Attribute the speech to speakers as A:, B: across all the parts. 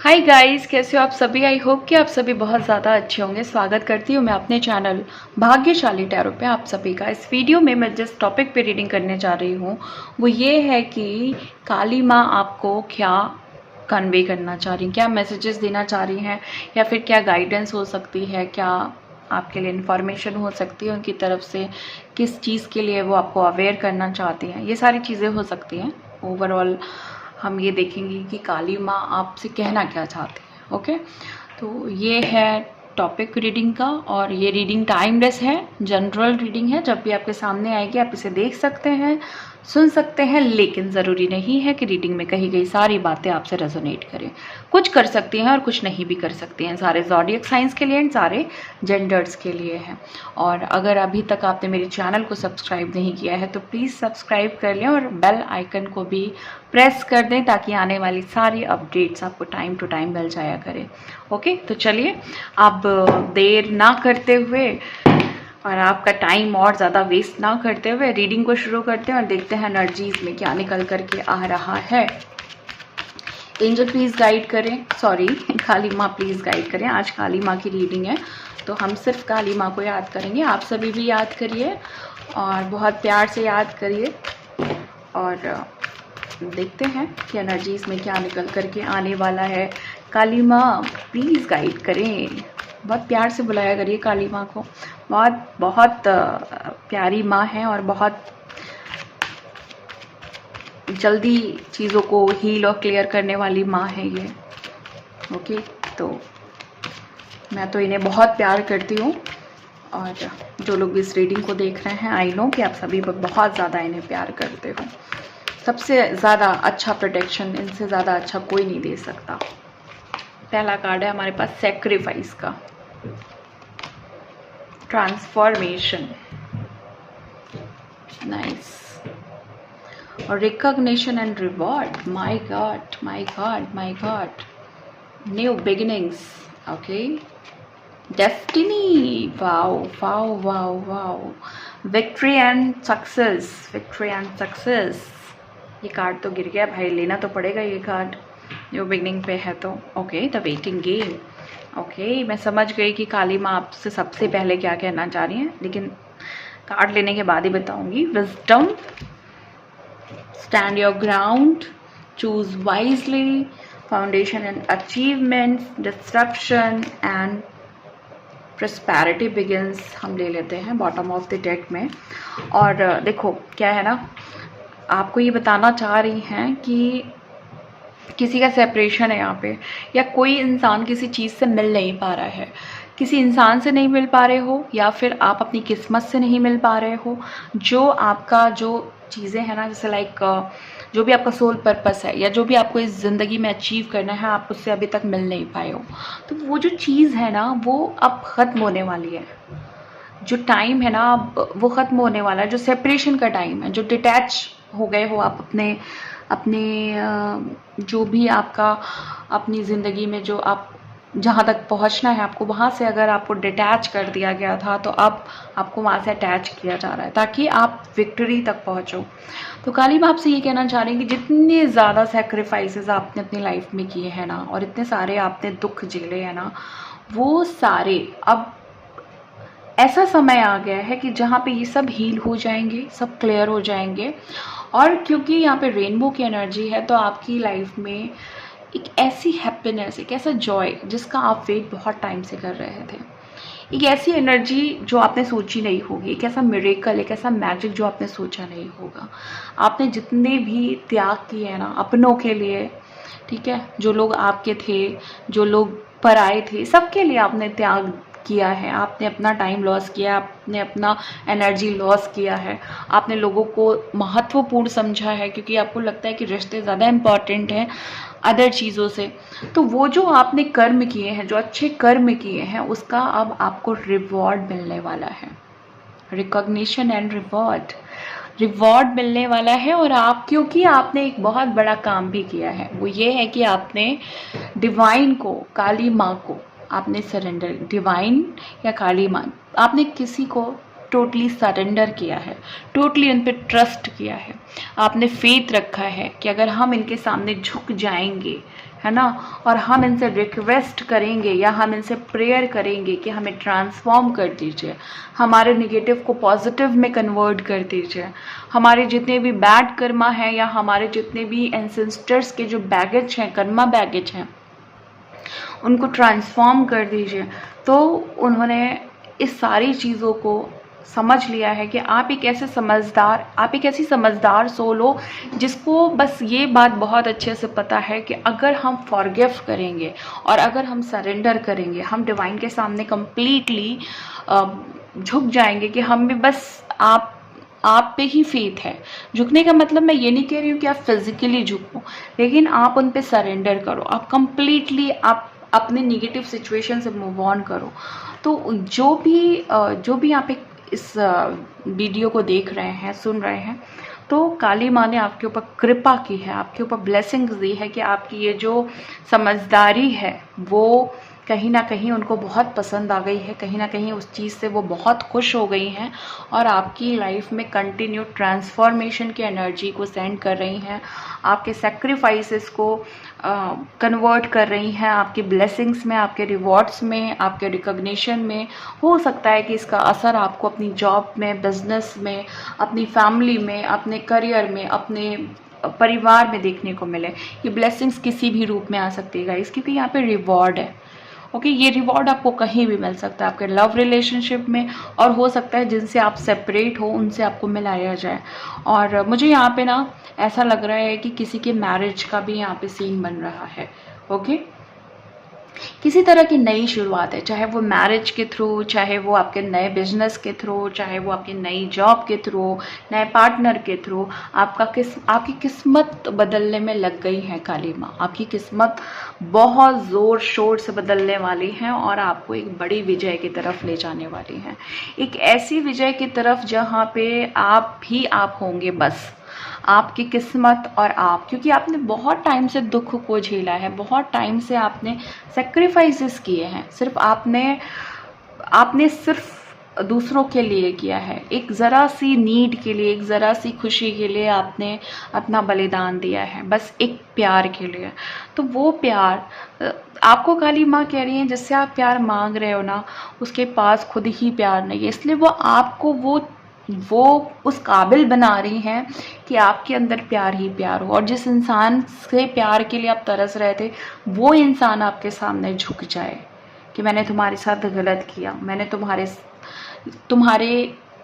A: Hi guys, कैसे हो आप सभी। आई होप कि आप सभी बहुत ज़्यादा अच्छे होंगे। स्वागत करती हूँ मैं अपने चैनल भाग्यशाली टैरो पे आप सभी का। इस वीडियो में मैं जिस टॉपिक पे रीडिंग करने जा रही हूँ वो ये है कि काली माँ आपको क्या कन्वे करना चाह रही हैं, क्या मैसेजेस देना चाह रही हैं, या फिर क्या गाइडेंस हो सकती है, क्या आपके लिए इन्फॉर्मेशन हो सकती है उनकी तरफ से, किस चीज़ के लिए वो आपको अवेयर करना चाहती हैं। ये सारी चीज़ें हो सकती हैं। ओवरऑल हम ये देखेंगे कि काली माँ आपसे कहना क्या चाहती है। ओके, तो ये है टॉपिक रीडिंग का, और ये रीडिंग टाइमलेस है, जनरल रीडिंग है। जब भी आपके सामने आएगी आप इसे देख सकते हैं, सुन सकते हैं, लेकिन ज़रूरी नहीं है कि रीडिंग में कही गई सारी बातें आपसे रेजोनेट करें। कुछ कर सकती हैं और कुछ नहीं भी कर सकती हैं। सारे ज़ॉडिएक साइंस के लिए एंड सारे जेंडर्स के लिए हैं। और अगर अभी तक आपने मेरे चैनल को सब्सक्राइब नहीं किया है तो प्लीज़ सब्सक्राइब कर लें और बेल आइकन को भी प्रेस कर दें ताकि आने वाली सारी अपडेट्स आपको टाइम टू टाइम मिल जाया करें। ओके, तो चलिए अब देर ना करते हुए और आपका टाइम और ज़्यादा वेस्ट ना करते हुए रीडिंग को शुरू करते हैं और देखते हैं एनर्जीज में क्या निकल करके आ रहा है। एंजल प्लीज़ गाइड करें, सॉरी काली माँ प्लीज़ गाइड करें। आज काली माँ की रीडिंग है तो हम सिर्फ काली माँ को याद करेंगे। आप सभी भी याद करिए और बहुत प्यार से याद करिए और देखते हैं कि एनर्जीज में क्या निकल करके आने वाला है। काली माँ प्लीज़ गाइड करें। बहुत प्यार से बुलाया करिए काली माँ को। बहुत बहुत प्यारी माँ है और बहुत जल्दी चीज़ों को हील और क्लियर करने वाली माँ है ये। ओके, तो मैं तो इन्हें बहुत प्यार करती हूँ और जो लोग इस रीडिंग को देख रहे हैं आई नो कि आप सभी बहुत ज़्यादा इन्हें प्यार करते हो। सबसे ज़्यादा अच्छा प्रोटेक्शन इनसे ज़्यादा अच्छा कोई नहीं दे सकता। पहला कार्ड है हमारे पास सैक्रिफाइस का, ट्रांसफॉर्मेशन, नाइस, और recognition and reward. My God my God my God, new beginnings. Okay, destiny, wow wow wow wow, victory and success, victory and success. ये कार्ड तो गिर गया भाई, लेना तो पड़ेगा ये कार्ड, न्यू बिगनिंग पे है तो। Okay, the waiting game. Okay, मैं समझ गई कि काली माँ आपसे सबसे पहले क्या कहना चाह रही हैं, लेकिन कार्ड लेने के बाद ही बताऊंगी। Wisdom, stand your ground, choose wisely, foundation and achievements, disruption and prosperity begins हम ले लेते हैं बॉटम ऑफ द डेक में। और देखो क्या है ना, आपको ये बताना चाह रही हैं कि किसी का सेपरेशन है यहाँ पे, या कोई इंसान किसी चीज़ से मिल नहीं पा रहा है। किसी इंसान से नहीं मिल पा रहे हो या फिर आप अपनी किस्मत से नहीं मिल पा रहे हो। जो आपका जो चीज़ें हैं ना, जैसे लाइक जो भी आपका सोल पर्पस है या जो भी आपको इस ज़िंदगी में अचीव करना है, आप उससे अभी तक मिल नहीं पाए हो। तो वो जो चीज़ है ना वो अब ख़त्म होने वाली है। जो टाइम है ना अब वो ख़त्म होने वाला है, जो सेपरेशन का टाइम है, जो डिटैच हो गए हो आप अपने अपने जो भी आपका अपनी ज़िंदगी में जो आप जहाँ तक पहुँचना है आपको, वहाँ से अगर आपको डिटैच कर दिया गया था तो अब आपको वहाँ से अटैच किया जा रहा है ताकि आप विक्ट्री तक पहुँचो। तो काली माँ आपसे ये कहना चाह रही हैं कि जितने ज़्यादा सेक्रीफाइसेस आपने अपनी लाइफ में किए हैं ना, और इतने सारे आपने दुख झेले हैं ना, वो सारे अब ऐसा समय आ गया है कि जहाँ पे ये सब हील हो जाएंगे, सब क्लियर हो जाएंगे। और क्योंकि यहाँ पे रेनबो की एनर्जी है तो आपकी लाइफ में एक ऐसी हैप्पीनेस, एक ऐसा जॉय जिसका आप वेट बहुत टाइम से कर रहे थे, एक ऐसी एनर्जी जो आपने सोची नहीं होगी, एक ऐसा मिरेकल, एक ऐसा मैजिक जो आपने सोचा नहीं होगा। आपने जितने भी त्याग किए हैं ना अपनों के लिए, ठीक है, जो लोग आपके थे, जो लोग पराए थे, सबके लिए आपने त्याग किया है। आपने अपना टाइम लॉस किया, आपने अपना एनर्जी लॉस किया है, आपने लोगों को महत्वपूर्ण समझा है क्योंकि आपको लगता है कि रिश्ते ज़्यादा इम्पॉर्टेंट हैं अदर चीज़ों से। तो वो जो आपने कर्म किए हैं, जो अच्छे कर्म किए हैं, उसका अब आपको रिवॉर्ड मिलने वाला है। रिकॉग्निशन एंड रिवॉर्ड, रिवॉर्ड मिलने वाला है। और आप, क्योंकि आपने एक बहुत बड़ा काम भी किया है, वो ये है कि आपने डिवाइन को, काली माँ को आपने सरेंडर, डिवाइन या काली माँ, आपने किसी को टोटली सरेंडर किया है, टोटली उन पर ट्रस्ट किया है। आपने फेथ रखा है कि अगर हम इनके सामने झुक जाएंगे, है ना, और हम इनसे रिक्वेस्ट करेंगे या हम इनसे प्रेयर करेंगे कि हमें ट्रांसफॉर्म कर दीजिए, हमारे निगेटिव को पॉजिटिव में कन्वर्ट कर दीजिए, हमारे जितने भी बैड कर्मा हैं या हमारे जितने भी एंसेस्टर्स के जो बैगेज हैं, कर्मा बैगेज हैं, उनको ट्रांसफॉर्म कर दीजिए। तो उन्होंने इस सारी चीज़ों को समझ लिया है कि आप एक ऐसी समझदार सोल हो जिसको बस ये बात बहुत अच्छे से पता है कि अगर हम फॉरगिव करेंगे और अगर हम सरेंडर करेंगे, हम डिवाइन के सामने कंप्लीटली झुक जाएंगे कि हम भी बस आप पे ही फेथ है। झुकने का मतलब मैं ये नहीं कह रही हूँ कि आप फिजिकली झुको, लेकिन आप उन पे सरेंडर करो, आप कंप्लीटली आप अपने निगेटिव सिचुएशन से मूव ऑन करो। तो जो भी आप इस वीडियो को देख रहे हैं, सुन रहे हैं, तो काली माँ ने आपके ऊपर कृपा की है, आपके ऊपर ब्लेसिंग्स दी है कि आपकी ये जो समझदारी है वो कहीं ना कहीं उनको बहुत पसंद आ गई है, कहीं ना कहीं उस चीज़ से वो बहुत खुश हो गई हैं और आपकी लाइफ में कंटिन्यू ट्रांसफॉर्मेशन की एनर्जी को सेंड कर रही हैं, आपके सेक्रीफाइसेस को कन्वर्ट कर रही हैं आपकी ब्लेसिंग्स में, आपके रिवॉर्ड्स में, आपके रिकॉग्निशन में। हो सकता है कि इसका असर आपको अपनी जॉब में, बिजनेस में, अपनी फैमिली में, अपने करियर में, अपने परिवार में देखने को मिले। ये ब्लेसिंग्स किसी भी रूप में आ सकती है गाइस, क्योंकि यहाँ पे रिवॉर्ड है। ओके, ये रिवॉर्ड आपको कहीं भी मिल सकता है, आपके लव रिलेशनशिप में, और हो सकता है जिनसे आप सेपरेट हो उनसे आपको मिलाया जाए। और मुझे यहाँ पे ना ऐसा लग रहा है कि किसी के मैरिज का भी यहाँ पे सीन बन रहा है। ओके, किसी तरह की नई शुरुआत है, चाहे वो मैरिज के थ्रू, चाहे वो आपके नए बिजनेस के थ्रू, चाहे वो आपकी नई जॉब के थ्रू, नए पार्टनर के थ्रू। आपकी किस्मत बदलने में लग गई है काली माँ, आपकी किस्मत बहुत ज़ोर शोर से बदलने वाली है और आपको एक बड़ी विजय की तरफ ले जाने वाली है, एक ऐसी विजय की तरफ जहाँ पे आप ही आप होंगे, बस आपकी किस्मत और आप, क्योंकि आपने बहुत टाइम से दुख को झेला है, बहुत टाइम से आपने सेक्रीफाइसेस किए हैं, सिर्फ आपने सिर्फ दूसरों के लिए किया है, एक ज़रा सी नीड के लिए, एक ज़रा सी खुशी के लिए आपने अपना बलिदान दिया है, बस एक प्यार के लिए। तो वो प्यार आपको काली माँ कह रही है, जिससे आप प्यार मांग रहे हो ना, उसके पास खुद ही प्यार नहीं है, इसलिए वो आपको वो उस काबिल बना रही हैं कि आपके अंदर प्यार ही प्यार हो, और जिस इंसान से प्यार के लिए आप तरस रहे थे वो इंसान आपके सामने झुक जाए कि मैंने तुम्हारे साथ गलत किया, मैंने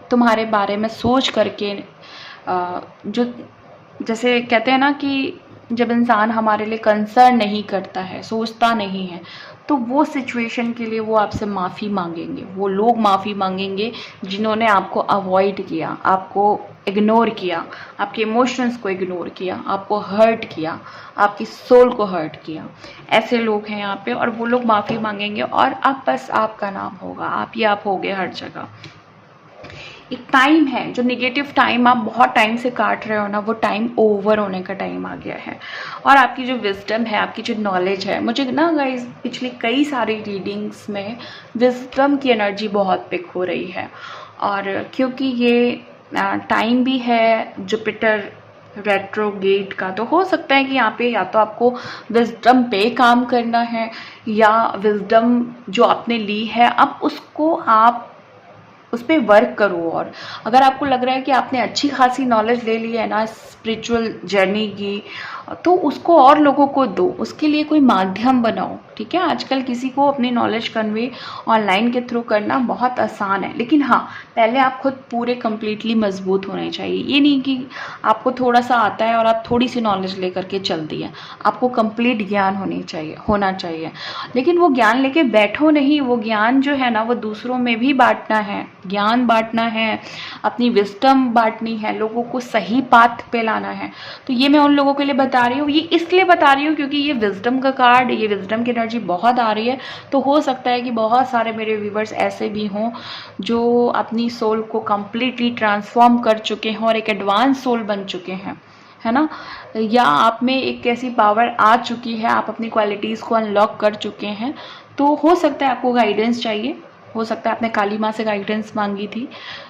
A: तुम्हारे बारे में सोच करके जो जैसे कहते हैं ना कि जब इंसान हमारे लिए कंसर्न नहीं करता है, सोचता नहीं है, तो वो सिचुएशन के लिए वो आपसे माफ़ी मांगेंगे, वो लोग माफ़ी मांगेंगे जिन्होंने आपको अवॉइड किया, आपको इग्नोर किया, आपके इमोशंस को इग्नोर किया, आपको हर्ट किया, आपकी सोल को हर्ट किया। ऐसे लोग हैं यहाँ पे, और वो लोग माफ़ी मांगेंगे और अब बस आपका नाम होगा, आप ही आप होगे हर जगह। एक टाइम है, जो निगेटिव टाइम आप बहुत टाइम से काट रहे हो ना, वो टाइम ओवर होने का टाइम आ गया है। और आपकी जो विजडम है, आपकी जो नॉलेज है, मुझे ना गाइस पिछली कई सारी रीडिंग्स में विजडम की एनर्जी बहुत पिक हो रही है, और क्योंकि ये टाइम भी है जुपिटर रेट्रोगेट का, तो हो सकता है कि यहाँ पे या तो आपको विजडम पे काम करना है, या विजडम जो आपने ली है अब उसको आप उस पर वर्क करो। और अगर आपको लग रहा है कि आपने अच्छी खासी नॉलेज ले ली है ना स्पिरिचुअल जर्नी की, तो उसको और लोगों को दो, उसके लिए कोई माध्यम बनाओ। ठीक है, आजकल किसी को अपनी नॉलेज कन्वे ऑनलाइन के थ्रू करना बहुत आसान है, लेकिन हाँ पहले आप खुद पूरे कम्प्लीटली मजबूत होने चाहिए। ये नहीं कि आपको थोड़ा सा आता है और आप थोड़ी सी नॉलेज लेकर के चल दिए, आपको कंप्लीट ज्ञान होना चाहिए। लेकिन वो ज्ञान लेके बैठो नहीं, वो ज्ञान जो है ना वो दूसरों में भी बांटना है, ज्ञान बांटना है, अपनी विजडम बांटनी है, लोगों को सही पाथ पे लाना है। तो ये मैं उन लोगों के लिए बता रही हूँ, ये इसलिए बता रही हूँ क्योंकि ये विजडम का कार्ड, ये विजडम की एनर्जी बहुत आ रही है। तो हो सकता है कि बहुत सारे मेरे व्यूवर्स ऐसे भी हों जो अपनी सोल को कम्प्लीटली ट्रांसफॉर्म कर चुके हैं और एक एडवांस सोल बन चुके हैं, है ना, या आप में एक ऐसी पावर आ चुकी है, आप अपनी क्वालिटीज़ को अनलॉक कर चुके हैं। तो हो सकता है आपको गाइडेंस चाहिए, हो सकता है आपने काली माँ से गाइडेंस मांगी थी,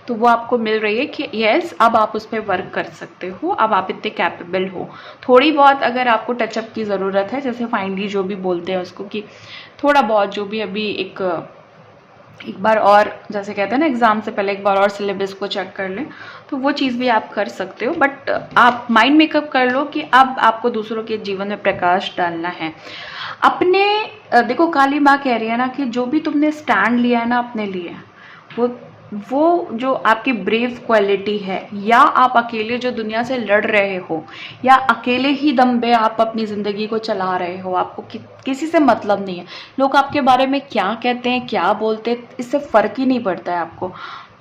A: तो वो आपको मिल रही है कि यस अब आप उस पर वर्क कर सकते हो, अब आप इतने कैपेबल हो। थोड़ी बहुत अगर आपको टचअप की ज़रूरत है, जैसे फाइनली जो भी बोलते हैं उसको कि थोड़ा बहुत जो भी अभी एक बार और, जैसे कहते हैं ना एग्ज़ाम से पहले एक बार और सिलेबस को चेक कर लें, तो वो चीज़ भी आप कर सकते हो। बट आप माइंड मेकअप कर लो कि अब आपको दूसरों के जीवन में प्रकाश डालना है। अपने देखो काली माँ कह रही है ना कि जो भी तुमने स्टैंड लिया है ना अपने लिए, वो जो आपकी ब्रेव क्वालिटी है, या आप अकेले जो दुनिया से लड़ रहे हो, या अकेले ही दम पे आप अपनी ज़िंदगी को चला रहे हो, आपको किसी से मतलब नहीं है, लोग आपके बारे में क्या कहते हैं क्या बोलते हैं इससे फ़र्क ही नहीं पड़ता है आपको।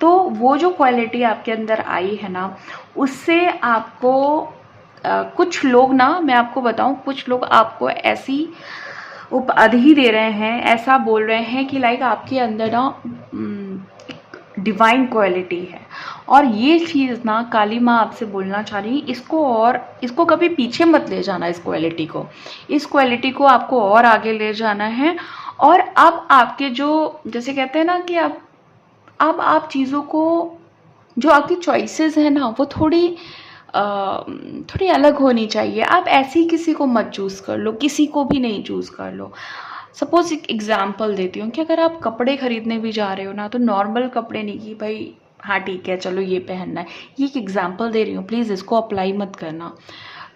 A: तो वो जो क्वालिटी आपके अंदर आई है ना, उससे आपको कुछ लोग ना, मैं आपको बताऊं, कुछ लोग आपको ऐसी उपाधि दे रहे हैं, ऐसा बोल रहे हैं कि लाइक आपके अंदर ना डिवाइन क्वालिटी है। और ये चीज़ ना काली माँ आपसे बोलना चाह रही है, इसको कभी पीछे मत ले जाना। इस क्वालिटी को आपको और आगे ले जाना है। और अब आपके जो, जैसे कहते हैं ना कि अब आप चीज़ों को, जो आपकी चॉइसेस है ना, वो थोड़ी अलग होनी चाहिए। आप ऐसे ही किसी को मत चूज़ कर लो, किसी को भी नहीं चूज़ कर लो। सपोज एक एग्जाम्पल देती हूँ कि अगर आप कपड़े खरीदने भी जा रहे हो ना, तो नॉर्मल कपड़े नहीं कि भाई हाँ ठीक है चलो ये पहनना है, ये एक एग्जाम्पल दे रही हूँ, प्लीज़ इसको अप्लाई मत करना।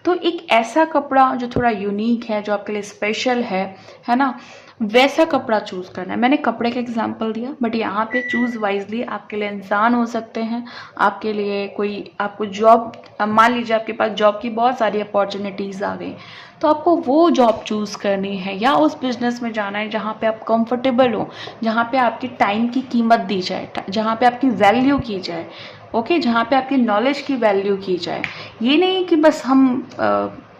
A: तो एक ऐसा कपड़ा जो थोड़ा यूनिक है, जो आपके लिए स्पेशल है ना, वैसा कपड़ा चूज़ करना है। मैंने कपड़े का एग्जांपल दिया, बट यहाँ पे चूज़ वाइजली। आपके लिए इंसान हो सकते हैं, आपके लिए कोई, आपको जॉब, मान लीजिए आपके पास जॉब की बहुत सारी अपॉर्चुनिटीज़ आ गई, तो आपको वो जॉब चूज़ करनी है, या उस बिज़नेस में जाना है जहाँ पे आप कंफर्टेबल हो, जहाँ पे आपकी टाइम की कीमत दी जाए, जहाँ पे आपकी वैल्यू की जाए, ओके, जहाँ पे आपकी नॉलेज की वैल्यू की जाए। ये नहीं कि बस हम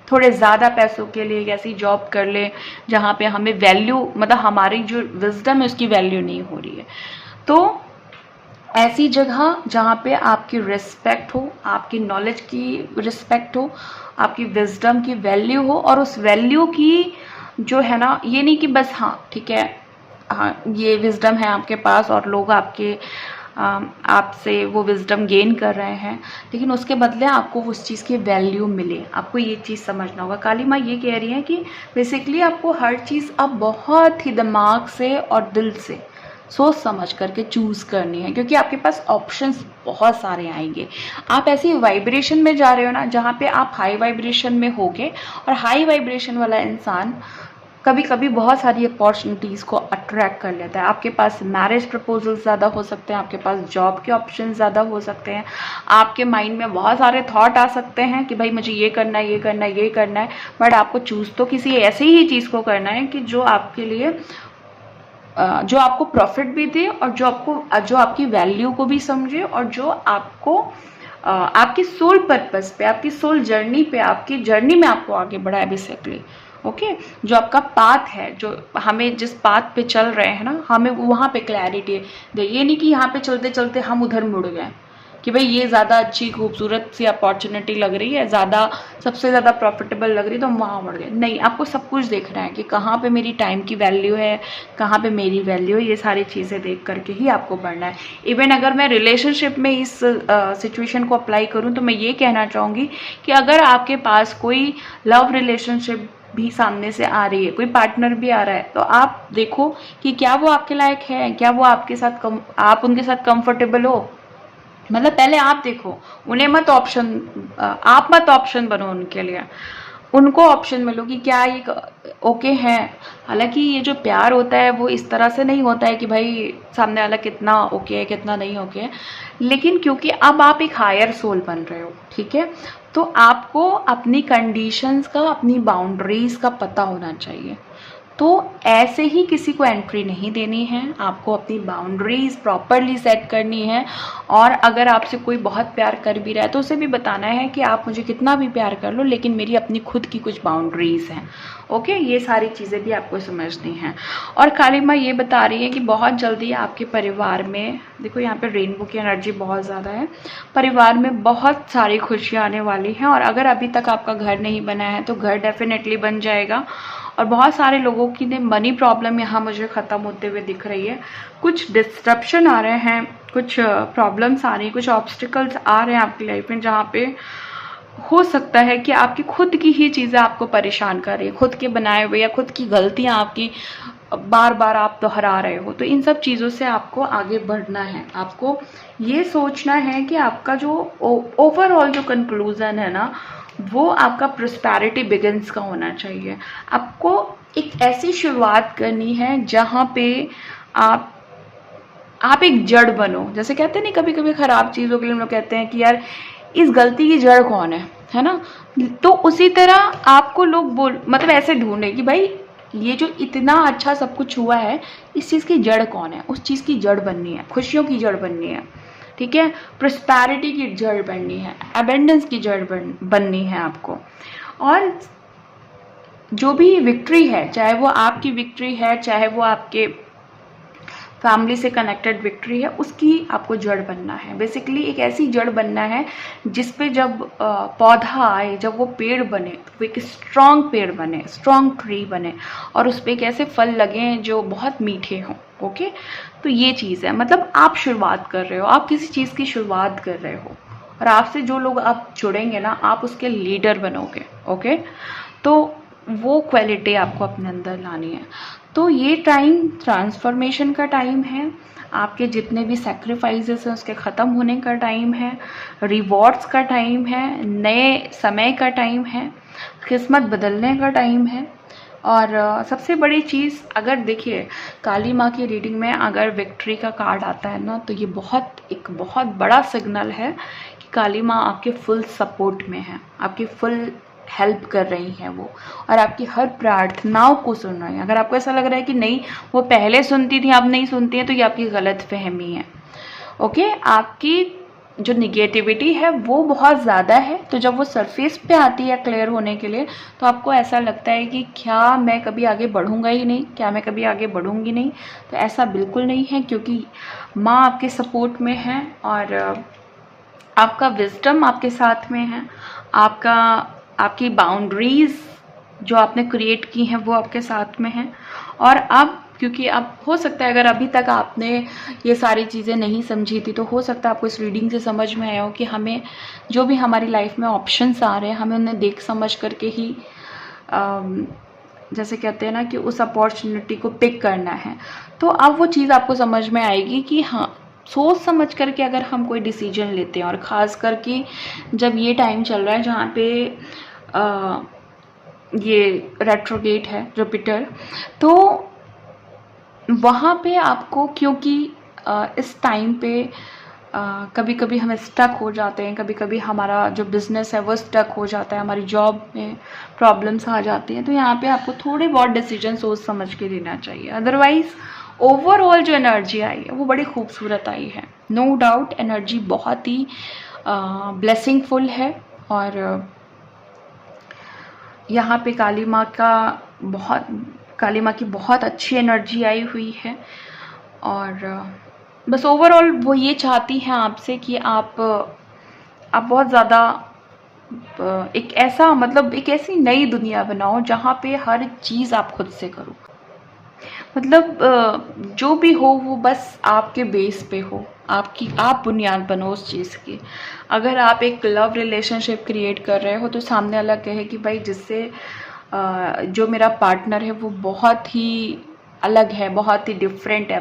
A: थोड़े ज़्यादा पैसों के लिए एक ऐसी जॉब कर लें जहाँ पे हमें वैल्यू, मतलब हमारी जो विजडम है उसकी वैल्यू नहीं हो रही है। तो ऐसी जगह जहाँ पे आपकी रिस्पेक्ट हो, आपकी नॉलेज की रिस्पेक्ट हो, आपकी विजडम की वैल्यू हो, और उस वैल्यू की जो है ना, ये नहीं कि बस हाँ ठीक है, हाँ ये विजडम है आपके पास और लोग आपसे वो विजडम गेन कर रहे हैं, लेकिन उसके बदले आपको उस चीज़ की वैल्यू मिले। आपको ये चीज़ समझना होगा। काली माँ ये कह रही है कि बेसिकली आपको हर चीज़ अब बहुत ही दिमाग से और दिल से सोच समझ करके चूज़ करनी है, क्योंकि आपके पास ऑप्शंस बहुत सारे आएंगे। आप ऐसी वाइब्रेशन में जा रहे हो ना जहाँ पे आप हाई वाइब्रेशन में होगे, और हाई वाइब्रेशन वाला इंसान कभी कभी बहुत सारी अपॉर्चुनिटीज़ को अट्रैक्ट कर लेता है। आपके पास मैरिज प्रपोजल ज़्यादा हो सकते हैं, आपके पास जॉब के ऑप्शन ज़्यादा हो सकते हैं, आपके माइंड में बहुत सारे थॉट आ सकते हैं कि भाई मुझे ये करना है, ये करना है, ये करना है। बट आपको चूज़ तो किसी ऐसी ही चीज़ को करना है कि जो आपके लिए, जो आपको प्रॉफिट भी दे, और जो आपकी वैल्यू को भी समझे, और जो आपको आपकी सोल पर्पस पे, आपकी सोल जर्नी पे, आपकी जर्नी में आपको आगे बढ़ाए बेसिकली। ओके, जो आपका पाथ है, जो हमें जिस पाथ पे चल रहे हैं ना, हमें वहाँ पे क्लैरिटी दे। ये नहीं कि यहाँ पे चलते चलते हम उधर मुड़ गए कि भाई ये ज़्यादा अच्छी खूबसूरत सी अपॉर्चुनिटी लग रही है, सबसे ज़्यादा प्रॉफिटेबल लग रही है, तो हम वहाँ मुड़ गए। नहीं, आपको सब कुछ देखना है कि कहाँ पे मेरी टाइम की वैल्यू है, कहाँ पे मेरी वैल्यू है। ये सारी चीज़ें देख करके ही आपको बढ़ना है। इवन अगर मैं रिलेशनशिप में इस सिचुएशन को अप्लाई करूँ, तो मैं ये कहना चाहूँगी कि अगर आपके पास कोई लव रिलेशनशिप भी सामने से आ रही है, कोई पार्टनर भी आ रहा है, तो आप देखो कि क्या वो आपके लायक है, क्या वो आपके साथ आप उनके साथ कंफर्टेबल हो। मतलब पहले आप देखो, उन्हें मत ऑप्शन, आप मत ऑप्शन बनो उनके लिए, उनको ऑप्शन मिलो कि क्या ये ओके है। हालांकि ये जो प्यार होता है वो इस तरह से नहीं होता है कि भाई सामने वाला कितना ओके है कितना नहीं ओके है, लेकिन क्योंकि अब आप एक हायर सोल बन रहे हो, ठीक है, तो आपको अपनी कंडीशंस का, अपनी बाउंड्रीज का पता होना चाहिए। तो ऐसे ही किसी को एंट्री नहीं देनी है, आपको अपनी बाउंड्रीज प्रॉपरली सेट करनी है। और अगर आपसे कोई बहुत प्यार कर भी रहा है, तो उसे भी बताना है कि आप मुझे कितना भी प्यार कर लो, लेकिन मेरी अपनी खुद की कुछ बाउंड्रीज हैं। ओके, ये सारी चीज़ें भी आपको समझनी हैं। और काली माँ ये बता रही है कि बहुत जल्दी आपके परिवार में, देखो यहाँ पे रेनबो की एनर्जी बहुत ज़्यादा है, परिवार में बहुत सारी खुशियाँ आने वाली हैं। और अगर अभी तक आपका घर नहीं बना है, तो घर डेफिनेटली बन जाएगा। और बहुत सारे लोगों की ने मनी प्रॉब्लम यहाँ मुझे ख़त्म होते हुए दिख रही है। कुछ डिस्ट्रप्शन आ रहे हैं, कुछ प्रॉब्लम्स आ रही हैं, कुछ ऑब्स्टिकल्स आ रहे हैं आपकी लाइफ में, जहाँ पे हो सकता है कि आपकी खुद की ही चीज़ें आपको परेशान कर रही है, खुद के बनाए हुए या खुद की गलतियाँ आपकी बार बार आप दोहरा रहे हो। तो इन सब चीज़ों से आपको आगे बढ़ना है। आपको ये सोचना है कि आपका जो ओवरऑल जो कंक्लूज़न है ना, वो आपका प्रॉस्पेरिटी बिगिंस का होना चाहिए। आपको एक ऐसी शुरुआत करनी है जहाँ पे आप एक जड़ बनो। जैसे कहते हैं ना, कभी कभी ख़राब चीज़ों के लिए हम लोग कहते हैं कि यार इस गलती की जड़ कौन है ना। तो उसी तरह आपको लोग मतलब ऐसे ढूंढे कि भाई ये जो इतना अच्छा सब कुछ हुआ है, इस चीज़ की जड़ कौन है। उस चीज़ की जड़ बननी है, खुशियों की जड़ बननी है, ठीक है, प्रॉस्पेरिटी की जड़ बननी है, एबेंडेंस की जड़ बननी है आपको। और जो भी विक्ट्री है, चाहे वो आपकी विक्ट्री है, चाहे वो आपके फैमिली से कनेक्टेड विक्ट्री है, उसकी आपको जड़ बनना है। बेसिकली एक ऐसी जड़ बनना है जिस पे जब पौधा आए, जब वो पेड़ बने, तो वो एक स्ट्रॉन्ग पेड़ बने, स्ट्रॉन्ग ट्री बने, और उस पर एक ऐसे फल लगे जो बहुत मीठे हों। ओके, तो ये चीज़ है। मतलब आप शुरुआत कर रहे हो, आप किसी चीज़ की शुरुआत कर रहे हो, और आपसे जो लोग आप जुड़ेंगे ना, आप उसके लीडर बनोगे। ओके, तो वो क्वालिटी आपको अपने अंदर लानी है। तो ये टाइम ट्रांसफॉर्मेशन का टाइम है, आपके जितने भी सेक्रीफाइसेस हैं उसके ख़त्म होने का टाइम है, रिवॉर्ड्स का टाइम है, नए समय का टाइम है, किस्मत बदलने का टाइम है। और सबसे बड़ी चीज़, अगर देखिए काली माँ की रीडिंग में अगर विक्ट्री का कार्ड आता है ना, तो ये एक बहुत बड़ा सिग्नल है कि काली माँ आपके फुल सपोर्ट में है, आपकी फुल हेल्प कर रही हैं वो, और आपकी हर प्रार्थनाओं को सुन रही हैं। अगर आपको ऐसा लग रहा है कि नहीं वो पहले सुनती थी अब नहीं सुनती हैं, तो ये आपकी गलत फहमी है। ओके, आपकी जो निगेटिविटी है वो बहुत ज़्यादा है, तो जब वो सरफेस पे आती है क्लियर होने के लिए, तो आपको ऐसा लगता है कि क्या मैं कभी आगे बढ़ूंगा ही नहीं, क्या मैं कभी आगे बढ़ूंगी नहीं। तो ऐसा बिल्कुल नहीं है, क्योंकि माँ आपके सपोर्ट में है, और आपका विजडम आपके साथ में है, आपकी बाउंड्रीज़ जो आपने क्रिएट की हैं वो आपके साथ में हैं। और अब क्योंकि अब हो सकता है अगर अभी तक आपने ये सारी चीज़ें नहीं समझी थी, तो हो सकता है आपको इस रीडिंग से समझ में आया हो कि हमें जो भी हमारी लाइफ में ऑप्शंस आ रहे हैं, हमें उन्हें देख समझ करके ही जैसे कहते हैं ना कि उस अपॉर्चुनिटी को पिक करना है। तो अब वो चीज़ आपको समझ में आएगी कि हाँ, सोच समझ करके अगर हम कोई डिसीजन लेते हैं, और ख़ास करके जब ये टाइम चल रहा है जहाँ पे ये रेट्रोगेट है जुपिटर, तो वहाँ पे आपको, क्योंकि इस टाइम पे कभी कभी हम स्टक हो जाते हैं, कभी कभी हमारा जो बिज़नेस है वो स्टक हो जाता है, हमारी जॉब में प्रॉब्लम्स आ जाती हैं, तो यहाँ पे आपको थोड़े बहुत डिसीजन सोच समझ के लेना चाहिए। अदरवाइज़ ओवरऑल जो एनर्जी आई है वो बड़ी खूबसूरत आई है। नो डाउट एनर्जी बहुत ही ब्लेसिंगफुल है, और यहाँ पे काली माँ की बहुत अच्छी एनर्जी आई हुई है। और बस ओवरऑल वो ये चाहती हैं आपसे कि आप बहुत ज़्यादा एक ऐसी नई दुनिया बनाओ जहाँ पे हर चीज़ आप खुद से करो। मतलब जो भी हो वो बस आपके बेस पे हो, आप बुनियाद बनो उस चीज़ की। अगर आप एक लव रिलेशनशिप क्रिएट कर रहे हो, तो सामने वाला कहे कि भाई जिससे जो मेरा पार्टनर है वो बहुत ही अलग है, बहुत ही डिफरेंट है,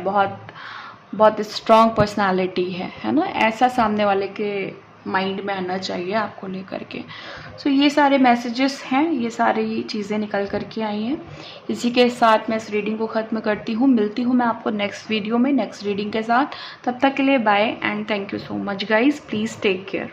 A: बहुत स्ट्रॉन्ग पर्सनालिटी है ना, ऐसा सामने वाले के माइंड में आना चाहिए आपको लेकर के। सो ये सारे मैसेजेस हैं, ये सारी चीज़ें निकल करके आई हैं। इसी के साथ मैं इस रीडिंग को ख़त्म करती हूँ। मिलती हूँ मैं आपको नेक्स्ट वीडियो में नेक्स्ट रीडिंग के साथ। तब तक के लिए bye and thank you so much guys. Please take care.